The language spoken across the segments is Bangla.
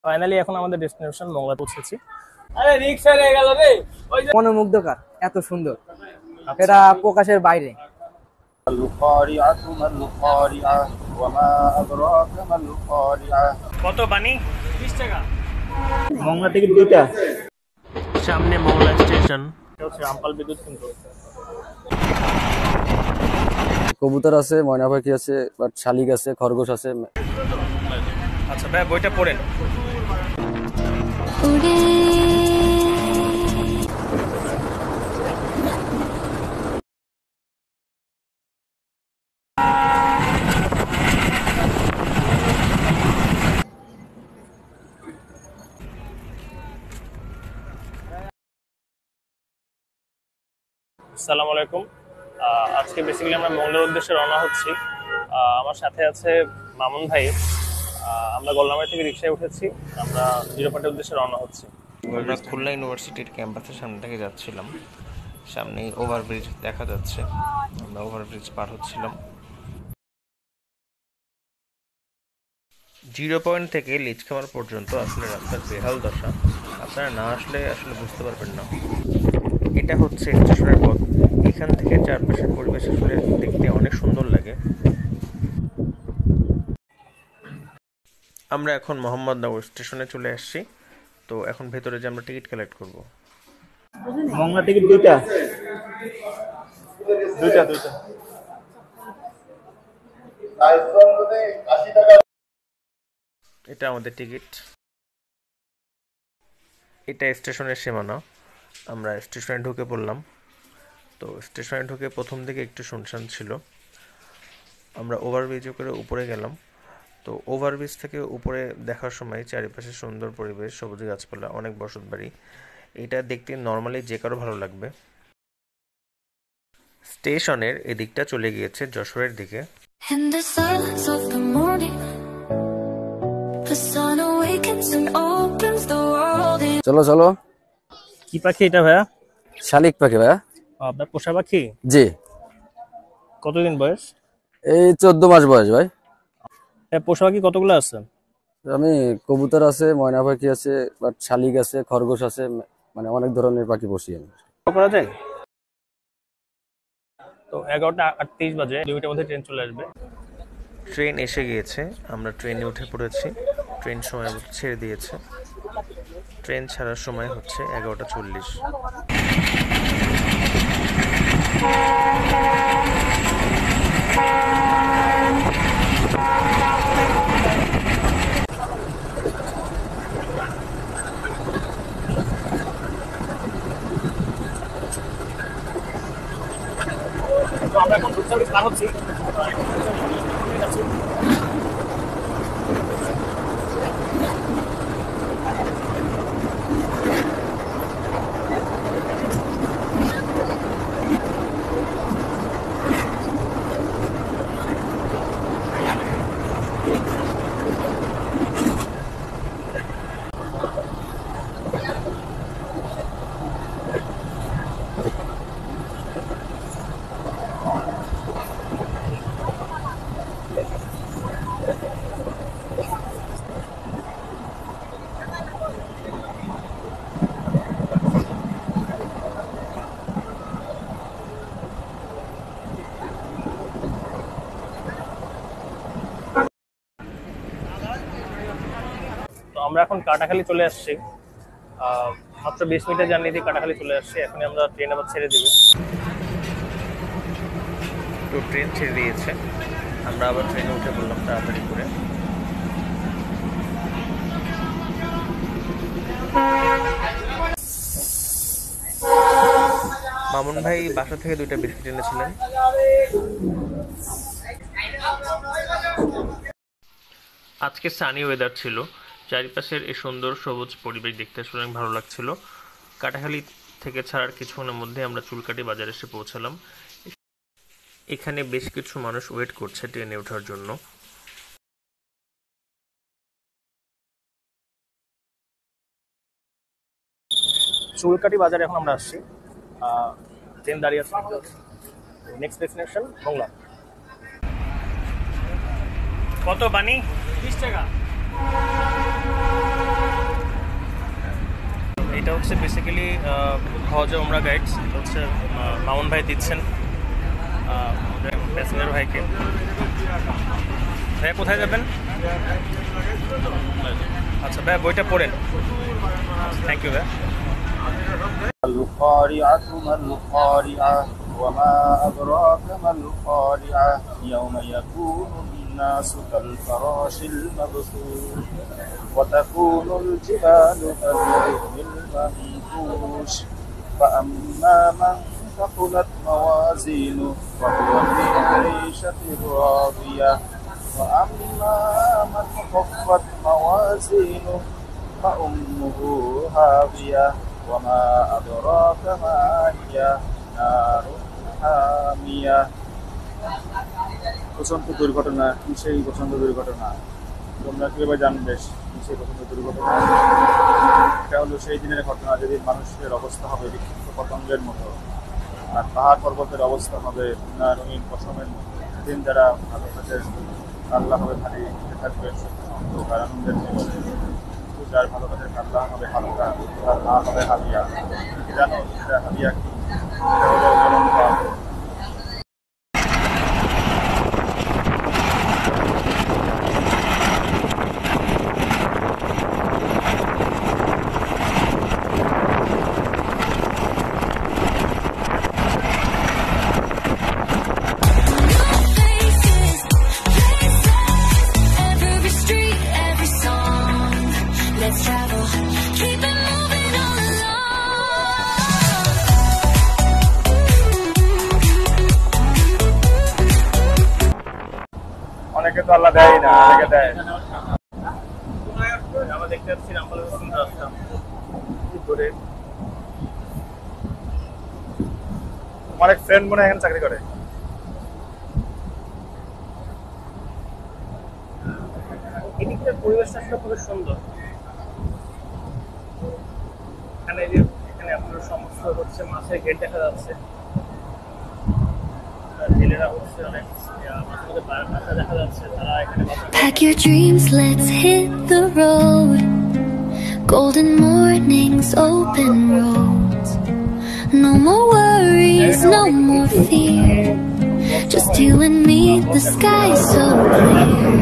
ফাইনালি এখন আমাদের ডেস্টিনেশন মংলা পৌঁছেছি। আরে রিকশা নিয়ে গেল রে, ওই যে মনোমুগ্ধকর, এত সুন্দর, এটা প্রকাশের বাইরে। কত বানি? 20 টাকা। মংলা টিকিট দুইটা। সামনে মংলা স্টেশন, এটা হচ্ছে রামপাল বিদ্যুৎ কেন্দ্র। কবুতর আছে, ময়না পাখি আছে, বাট শালিক আছে, খরগোশ আছে। আচ্ছা ভাই, বইটা পড়েন। আসসালামু আলাইকুম। আজকে বেসিক্যালি আমরা মংলার উদ্দেশ্যে রওনা হচ্ছি। আমার সাথে আছে মামুন ভাই। আমরা গোলনামারি থেকে রিকশায় উঠেছি, আমরা জিরো পয়েন্টের উদ্দেশ্যে রওনা হচ্ছি। আমরা খুলনা ইউনিভার্সিটির ক্যাম্পাসের সামনে থেকে যাচ্ছিলাম, সামনেই ওভারব্রিজ দেখা যাচ্ছে, আমরা ওভারব্রিজ পার হচ্ছিলাম। জিরো পয়েন্ট থেকে লিচখামার পর্যন্ত আসলে রাস্তার বেহাল দশা, আপনারা না আসলে আসলে বুঝতে পারবেন না। এটা হচ্ছে স্টেশনের পথ, এখান থেকে চারপাশের পরিবেশ আসলে দেখতে অনেক সুন্দর লাগে। আমরা এখন মোহাম্মদনগর স্টেশনে চলে আসছি, তো এখন ভেতরে যে আমরা টিকিট কালেক্ট করব। মংলা টিকিট দুইটা। এটা আমাদের টিকিট, এটা স্টেশনের সীমানা। আমরা স্টেশনে ঢুকে পড়লাম। তো স্টেশনে ঢুকে প্রথম দিকে একটু শুনশান ছিল, আমরা ওভারব্রিজে করে উপরে গেলাম। তো ওভারব্রিজ থেকে উপরে দেখার সময় চারিপাশে সুন্দর পরিবেশ, সবুজ গাছপালা, অনেক বসত বাড়ি। এটা দেখতে নর্মালি যে কারো ভালো লাগবে। স্টেশনের এদিকটা চলে গিয়েছে যশোরের দিকে। চলো চলো। কি পাখি এটা ভাইয়া? শালিক পাখি ভাইয়া। আপনার পোষা পাখি? জি। কতদিন বয়স? এই 14 মাস বয়স ভাই। পোষা পাখি কতগুলো আছে? আমি কবুতর আছে, ময়না পাখি আছে, বাট শালিক আছে, খরগোশ আছে, মানে অনেক ধরনের পাখি পুষি আমি। করা যায়। তো 11:38 বাজে, 2 মিনিটের মধ্যে ট্রেন চলে আসবে। ট্রেন এসে গিয়েছে, আমরা ট্রেনে উঠে পড়েছি। ট্রেন সময় মতো ছেড়ে দিয়েছে। ট্রেন ছাড়ার সময় হচ্ছে 11:40। তো আমরা এখন রূপসাগর পার হচ্ছি। তো আমরা এখন কাটাখালী চলে আসছি। মাত্র 20 মিনিটের জার্নি দিয়ে কাটাখালী চলে আসছি। এখন আমরা ট্রেন আবার ছেড়ে দিব। তো ট্রেন ছেড়ে দিয়েছে, আমরা আবার ট্রেনে উঠে পড়লাম তাড়াতাড়ি করে। মামুন ভাই বাসা থেকে 2টা বিস্কিট এনেছিলেন। আজকে সানি ওয়েদার ছিল, চারিপাশের এই সুন্দর সবুজ পরিবেশ দেখতে আসলে অনেক ভালো লাগছিল। কাটাখালী থেকে ছাড়ার কিছুক্ষণের মধ্যে আমরা চুলকাটি বাজারে এসে পৌঁছালাম। এখানে বেশ কিছু মানুষ ওয়েট করছে ট্রেনে ওঠার জন্য। চুলকাটি বাজারে এখন আমরা আসছি। ট্রেন দাঁড়িয়ে আছে। Next destination Mongla. কত বানি? 20 টাকা। এটা হচ্ছে বেসিক্যালি হজ ওমরা গাইডস, এটা হচ্ছে মামুন ভাই দিচ্ছেন প্যাসেঞ্জার ভাইকে। ভাইয়া কোথায় যাবেন? আচ্ছা ভাইয়া বইটা পড়েন। থ্যাংক ইউ ভাইয়া। القارعة ما القارعة وما أدراك ما القارعة يوم يكون الناس كالفراش المبثوث وتكون الجبال كالعهن المنفوش فأما من ثقلت موازينه فهو في عيشة راضية وأما من خفت موازينه فأمه هاوية وما أدراك ما هي نار حامية। প্রচণ্ড দুর্ঘটনা, কি সেই প্রচণ্ড দুর্ঘটনা? তোমরা কিভাবে জানবে কি সেই প্রচণ্ড দুর্ঘটনা? এটা হলো সেই দিনের ঘটনা যেদিন মানুষের অবস্থা হবে বিক্ষিপ্ত পতঙ্গের মতো, আর পাহাড় পর্বতের অবস্থা হবে রঙিন পশমের মতো। সেদিন যারা ভালো থাকে আল্লাহ হবে ভারী, থাকবে আর আনন্দের জীবনে। যার ভালো কাজের আল্লাহ হবে হালকা, আর মা হবে হাবিয়া। জানো এটা হাবিয়া কি? এটা হলো গরম পাপ। Every street, every song. Let's travel, keep it moving all along. অনেকে তো আল্লাহ দেয় না, অনেকে দেয়। আমরা দেখতে পাচ্ছি রামপালের সুন্দর রাস্তা। কি করে আমার এক ফ্রেন্ড মনে হয় এখানে চাকরি করে। এদিকটার পরিবেশটা আসলে খুবই সুন্দর। এখানে যে এখানে আপনার সমস্ত হচ্ছে মাছের ঘের দেখা যাচ্ছে, জেলেরা হচ্ছে অনেক মাছের মধ্যে বাসা দেখা যাচ্ছে, তারা এখানে Pack your dreams, let's hit the road. Golden mornings, open roads. No more worries, no more fear. Just you and me, the sky's so clear.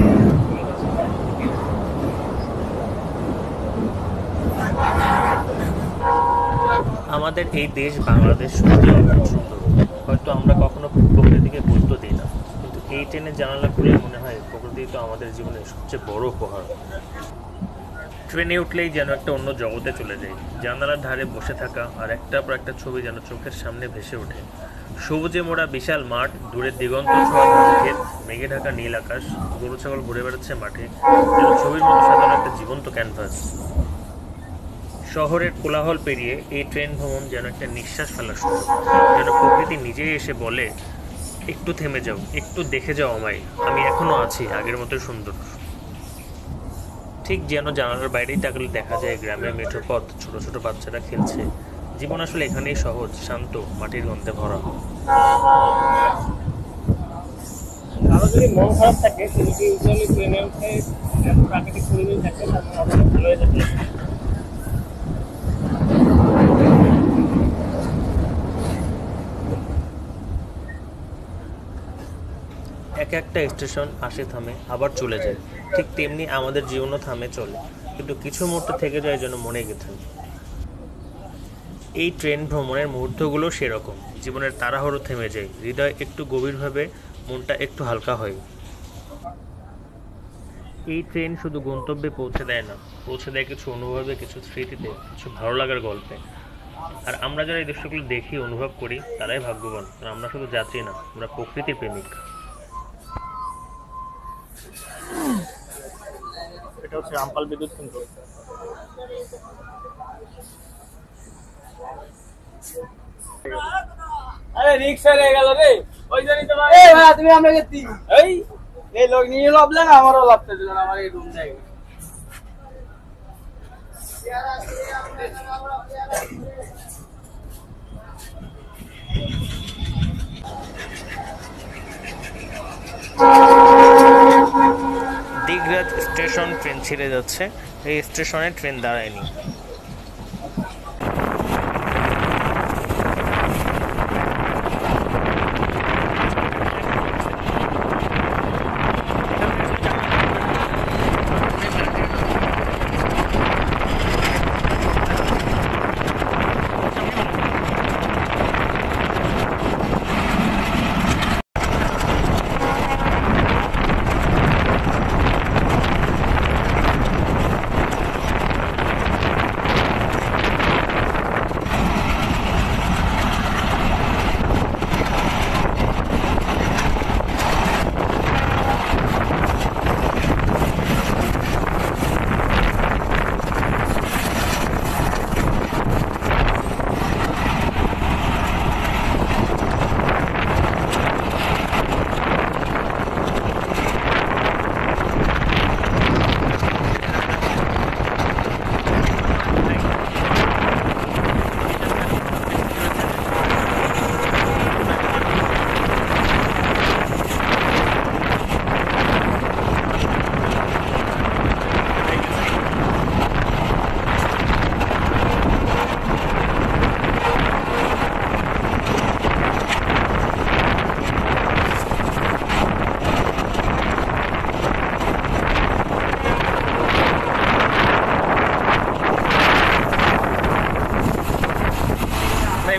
আমাদের এই দেশ বাংলাদেশ সত্যি অনেক সুন্দর। হয়তো আমরা কখনো প্রকৃতিকে গুরুত্ব দিই না, কিন্তু এই ট্রেনের জানালা খুলে মনে হয় প্রকৃতি তো আমাদের জীবনের সবচেয়ে বড় উপহার। ট্রেনে উঠলেই যেন একটা অন্য জগতে চলে যাই। জানালার ধারে বসে থাকা আর একটার পর একটা ছবি যেন চোখের সামনে ভেসে ওঠে। সবুজে মোড়া বিশাল মাঠ, দূরে দিগন্ত ছোঁয়া ধানক্ষেত, মেঘে ঢাকা নীল আকাশ, গরু ছাগল ঘুরে বেড়াচ্ছে মাঠে, যেন ছবির মতো সাজানো একটা জীবন্ত ক্যানভাস। শহরের কোলাহল পেরিয়ে এই ট্রেন ভ্রমণ যেন একটা নিঃশ্বাস ফেলার সুযোগ, যেন প্রকৃতি নিজেই এসে বলে, একটু থেমে যাও, একটু দেখে যাও আমায়, আমি এখনো আছি আগের মতোই সুন্দর। ঠিক যেন জানালার বাইরেই তাকালে দেখা যায় গ্রামের মেঠো পথ, ছোট ছোট বাচ্চারা খেলছে। জীবন আসলে এখানেই সহজ, শান্ত, মাটির গন্ধে ভরা। কারো যদি মন খারাপ থাকে, তিনি কি ইউজুয়ালি ট্রেনে উঠে প্রাকৃতিক পরিবেশ দেখে, ভালো হয়ে যাবে। এক একটা স্টেশন আসে থামে আবার চলে যায়, ঠিক তেমনি আমাদের জীবনও থামে চলে, কিন্তু কিছু মুহূর্ত থেকে যায় যেন মনে গেঁথে। এই ট্রেন ভ্রমণের মুহূর্তগুলো সেরকম, জীবনের তাড়াহুড়ো থেমে যায়, হৃদয় একটু গভীরভাবে, মনটা একটু হালকা হয়। এই ট্রেন শুধু গন্তব্যে পৌঁছে দেয় না, পৌঁছে দেয় কিছু অনুভবে, কিছু স্মৃতিতে, কিছু ভালো লাগার গল্পে। আর আমরা যারা এই দৃশ্যগুলো দেখি, অনুভব করি, তারাই ভাগ্যবান। আমরা শুধু যাত্রী না, আমরা প্রকৃতির প্রেমিক। এটা হচ্ছে রামপাল বিদ্যুৎ কেন্দ্র। আরে রিক্সা হয়ে গেল রে, ওই জন্যই তো ভাই। এই ভাই তুমি আমরা গেছি, এই লোক নিয়ে লাভলে না, আমারও লাভতে দিল না, আমার এই রুম যায়। দিগরাজ স্টেশন ট্রেন ছেড়ে যাচ্ছে, এই স্টেশনে ট্রেন দাঁড়ায়নি।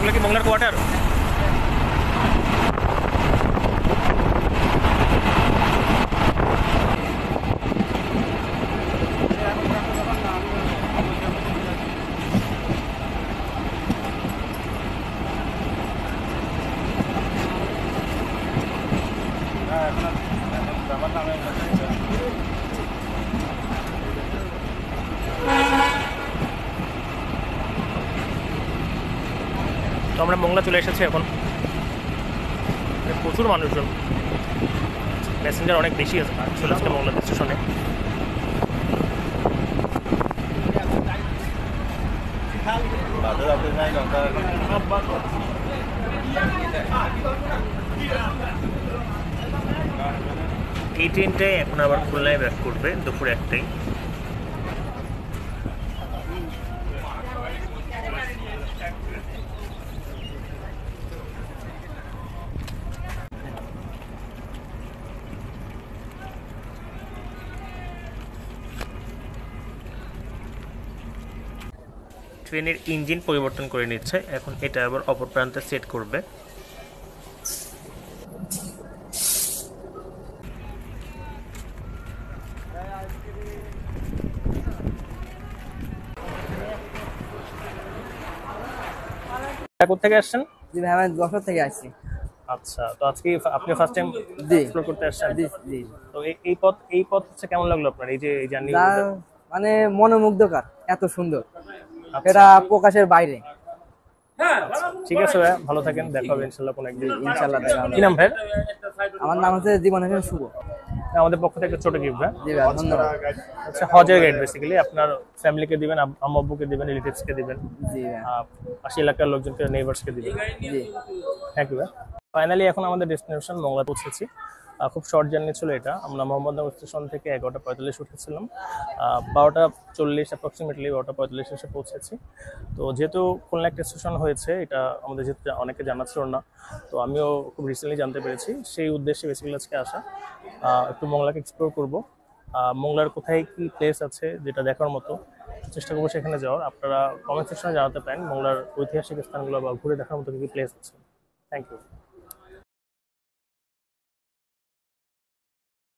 এগুলো কি মোংলার কোয়ার্টার? তো আমরা মোংলা চলে এসেছি এখন। প্রচুর মানুষজন, প্যাসেঞ্জার অনেক বেশি আছে চলে আসছে মোংলা স্টেশনে। এই ট্রেনটাই এখন আবার খুলনায় ব্যাক করবে দুপুর 1টায়। ট্রেনের ইঞ্জিন পরিবর্তন করে নিচ্ছে, এখন এটা আবার অপর প্রান্তে সেট করবে। কোথেকে আসছেন? জি ভাই, আমি যশোর থেকে আসছি। আচ্ছা, তো আজকে আপনি ফার্স্ট টাইম জি। এক্সপ্লোর করতে আসছেন? জি জি। তো এই পথ হচ্ছে কেমন লাগলো আপনার, এই যে এই জার্নি? মানে মনোমুগ্ধকর, এত সুন্দর, এটা প্রকাশের বাইরে। ঠিক আছে ভাই, ভালো থাকেন, দেখা হবে ইনশাআল্লাহ কোনো একদিন। ইনশাআল্লাহ দেখা হবে। কি নাম ভাই? আমার নাম হচ্ছে জীবন হোসেন শুভ। আমাদের পক্ষ থেকে ছোট গিফট ভাই। জি ভাই, ধন্যবাদ। আচ্ছা, হজের গাইড বেসিক্যালি আপনার ফ্যামিলিকে দিবেন, আম্মু আব্বুকে দিবেন, রিলেটিভসকে দিবেন, জি ভাই। পাশে এলাকার লোকজনকে, নেইবার্সকে দিবেন। জি। থ্যাংক ইউ ভাই। ফাইনালি এখন আমাদের ডেস্টিনেশন মোংলা পৌঁছেছি। খুব শর্ট জার্নি ছিল এটা। আমরা মোহাম্মদনগর স্টেশন থেকে 11:45 উঠেছিলাম, 12:40 অ্যাপ্রক্সিমেটলি 12:45 এসে পৌঁছেছি। তো যেহেতু খুলনা একটা স্টেশন হয়েছে, এটা আমাদের যেহেতু অনেকে জানা ছিল না, তো আমিও খুব রিসেন্টলি জানতে পেরেছি। সেই উদ্দেশ্যে বেসিক্যালি আজকে আসা, একটু মোংলাকে এক্সপ্লোর করবো। মোংলার কোথায় কি প্লেস আছে যেটা দেখার মতো, চেষ্টা করবো সেখানে যাওয়ার। আপনারা কমেন্ট সেকশনে জানাতে পারেন মোংলার ঐতিহাসিক স্থানগুলো বা ঘুরে দেখার মতো কি প্লেস আছে। Thank you.